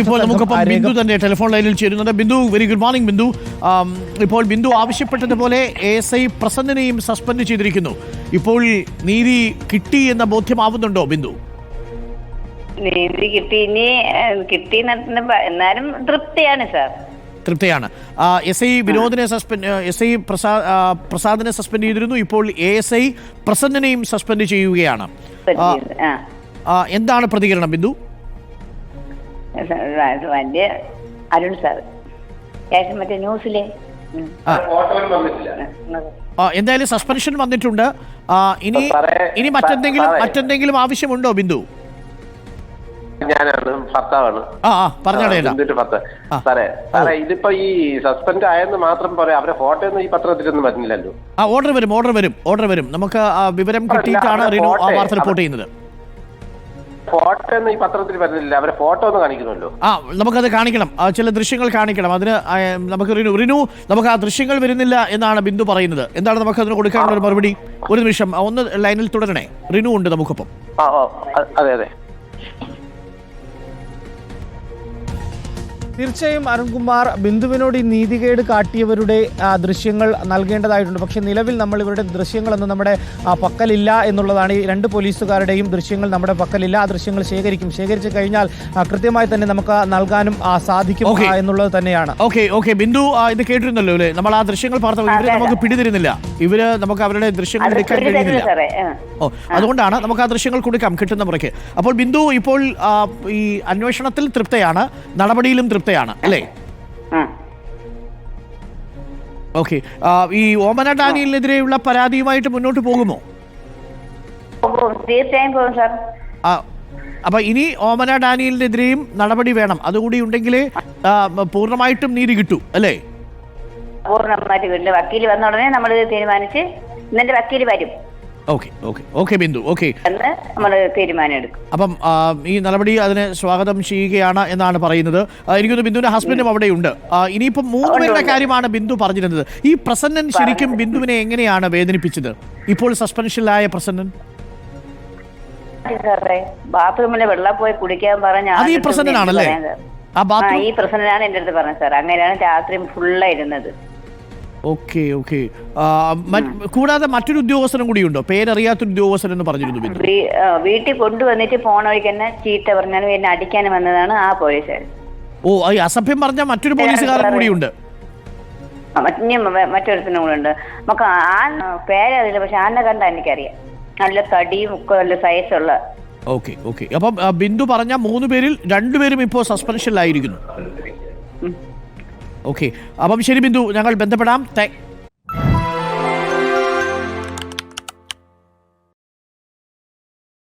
ഇപ്പോൾ നമുക്കൊപ്പം ബിന്ദു തന്നെ ടെലിഫോൺ ലൈനിൽ ചേരുന്നുണ്ട്. Bindu, very good morning Bindu. ഇപ്പോൾ ബിന്ദു ആവശ്യപ്പെട്ടതുപോലെ ASI പ്രസന്നനെയും സസ്പെൻഡ് ചെയ്തിരിക്കുന്നു. ഇപ്പോൾ നീതി കിട്ടി എന്ന ബോധ്യമാവുന്നുണ്ടോ ബിന്ദു? നീതി കിട്ടി, ഇനി കിട്ടി എന്നാലും തൃപ്തിയാണ് സാർ. തൃപ്തിയാണ്. SI വിനോദിനെ SI പ്രസാദിനെ സസ്പെൻഡ് ചെയ്തിരുന്നു. ഇപ്പോൾ ASI പ്രസന്നനെയും സസ്പെൻഡ് ചെയ്യുകയാണ്. എന്താണ് പ്രതികരണം ബിന്ദു? വലിയ അരുൺ സാർ മറ്റേ ന്യൂസിലെ എന്തായാലും സസ്പെൻഷൻ വന്നിട്ടുണ്ട്. ഇനി മറ്റെന്തെങ്കിലും ആവശ്യമുണ്ടോ ബിന്ദു? ഞാനാണ് ഭർത്താവാണ്. സാറേ ഇതിപ്പോ ഈ സസ്പെൻഡ് ആയെന്ന് മാത്രം പറയാം, അവരെ ഫോട്ടോ ഒന്നും ഈ പത്രത്തിലൊന്നും വരുന്നില്ലല്ലോ. ഓർഡർ വരും. നമുക്ക് വിവരം കിട്ടിയിട്ടാണ് റിനു ആ വാർത്ത റിപ്പോർട്ട് ചെയ്യുന്നത്. ഫോട്ടോ ഒന്നും ഈ പത്രത്തിൽ വരുന്നില്ല, അവരെ ഫോട്ടോ ഒന്ന് കാണിക്കണമല്ലോ. നമുക്കത് കാണിക്കണം, ചില ദൃശ്യങ്ങൾ കാണിക്കണം. അതിന് നമുക്ക് റിനു നമുക്ക് ആ ദൃശ്യങ്ങൾ വരുന്നില്ല എന്നാണ് ബിന്ദു പറയുന്നത്. എന്താണ് നമുക്ക് അതിന് കൊടുക്കാനുള്ള ഒരു മറുപടി? ഒരു നിമിഷം ഒന്ന് ലൈനിൽ തുടരണേ. റിനു ഉണ്ട് നമുക്കൊപ്പം. അതെ. തീർച്ചയായും അരുൺകുമാർ, ബിന്ദുവിനോട് ഈ നീതികേട് കാട്ടിയവരുടെ ദൃശ്യങ്ങൾ നൽകേണ്ടതായിട്ടുണ്ട്. പക്ഷേ നിലവിൽ നമ്മൾ ഇവരുടെ ദൃശ്യങ്ങളൊന്നും നമ്മുടെ പക്കലില്ല എന്നുള്ളതാണ്. ഈ രണ്ട് പോലീസുകാരുടെയും ദൃശ്യങ്ങൾ നമ്മുടെ പക്കലില്ല. ആ ദൃശ്യങ്ങൾ ശേഖരിച്ചു കഴിഞ്ഞാൽ കൃത്യമായി തന്നെ നമുക്ക് നൽകാനും സാധിക്കും എന്നുള്ളത് തന്നെയാണ്. ഓക്കെ ബിന്ദു, ഇത് കേട്ടിരുന്നല്ലോ അല്ലേ? നമ്മൾ ആ ദൃശ്യങ്ങൾ பார்த்தപ്പോൾ ഇവരെ നമുക്ക് പിടിതരുന്നില്ല. നമുക്ക് അവരുടെ ദൃശ്യങ്ങൾ എടുക്കാൻ കഴിയുന്നില്ല. അതുകൊണ്ടാണ് നമുക്ക് ആ ദൃശ്യങ്ങൾ കൊടുക്കാം കിട്ടുന്ന മുറയ്ക്ക്. അപ്പോൾ ബിന്ദു ഇപ്പോൾ ഈ അന്വേഷണത്തിൽ തൃപ്തയാണ്, നടപടിയിലും തൃപ്തയാണ് അല്ലേ? ഓക്കെ. ഈ ഓമന ഡാനിയലിനെതിരെയുള്ള പരാതിയുമായിട്ട് മുന്നോട്ട് പോകുമോ? തീർച്ചയായും പോകും സാർ. അപ്പൊ ഇനി ഓമന ഡാനിയലിനെതിരെയും നടപടി വേണം. അതുകൂടി ഉണ്ടെങ്കിലേ പൂർണ്ണമായിട്ടും നീതി കിട്ടൂ അല്ലേ? പൂർണ്ണമായിട്ട് കിട്ടും. വക്കീൽ വന്ന ഉടനെ നമ്മൾ തീരുമാനിച്ച് ഇന്നെ വക്കീൽ വരും. ഓക്കെ ബിന്ദു, ഓക്കെ, നമ്മൾ തീരുമാനം എടുക്കും. അപ്പം ഈ നടപടി അതിനെ സ്വാഗതം ചെയ്യുകയാണ് എന്നാണ് പറയുന്നത്. എനിക്കൊന്ന് ബിന്ദുവിന്റെ ഹസ്ബൻഡും അവിടെയുണ്ട്. ഇനിയിപ്പം 3 പേരുടെ കാര്യമാണ് ബിന്ദു പറഞ്ഞിരുന്നത്. ഈ പ്രസന്നൻ ശരിക്കും ബിന്ദുവിനെ എങ്ങനെയാണ് വേദനിപ്പിച്ചത്? ഇപ്പോൾ സസ്പെൻഷനിലായ പ്രസന്നൻ ബാത്റൂമിലെ വെള്ളം പോയി കുടിക്കാൻ പറഞ്ഞ അത് ഈ പ്രസന്നനാണല്ലേ? ഈ പ്രസന്നനാണ് എന്റെ അടുത്ത് പറഞ്ഞത് സാർ. അങ്ങനെയാണ് രാത്രി ഫുള്ളായിരുന്നത്. ഓക്കെ. കൂടാതെ മറ്റൊരു ഉദ്യോഗസ്ഥനും കൂടിയുണ്ടോ? പേരറിയാത്തൊരു ഉദ്യോഗസ്ഥൻ എന്ന് പറഞ്ഞിരുന്നു ബിന്ദു. വീട്ടിൽ കൊണ്ടുവന്നിട്ട് പോണ വഴിക്ക് തന്നെ ചീത്ത പറഞ്ഞാലും എന്നെ അടിക്കാനും വന്നതാണ് ആ പോലീസുകാരൻ. ഈ അസഭ്യം പറഞ്ഞ മറ്റൊരു പോലീസുകാരൻ കൂടിയുണ്ട്. മറ്റൊരുത്തനും കൂടെ ഉണ്ട്. നമുക്ക് ആ പേരറിയില്ല, പക്ഷെ ആനെ കണ്ട എനിക്കറിയാം. നല്ല തടിയും ഒക്കെ നല്ല സൈസുള്ള. ഓക്കെ. അപ്പം ബിന്ദു പറഞ്ഞ 3 പേരിൽ 2 പേരും ഇപ്പോൾ സസ്പെൻഷനിലായിരിക്കുന്നു. ഓക്കെ. അപ്പം ശരി ബിന്ദു, ഞങ്ങൾ ബന്ധപ്പെടാം.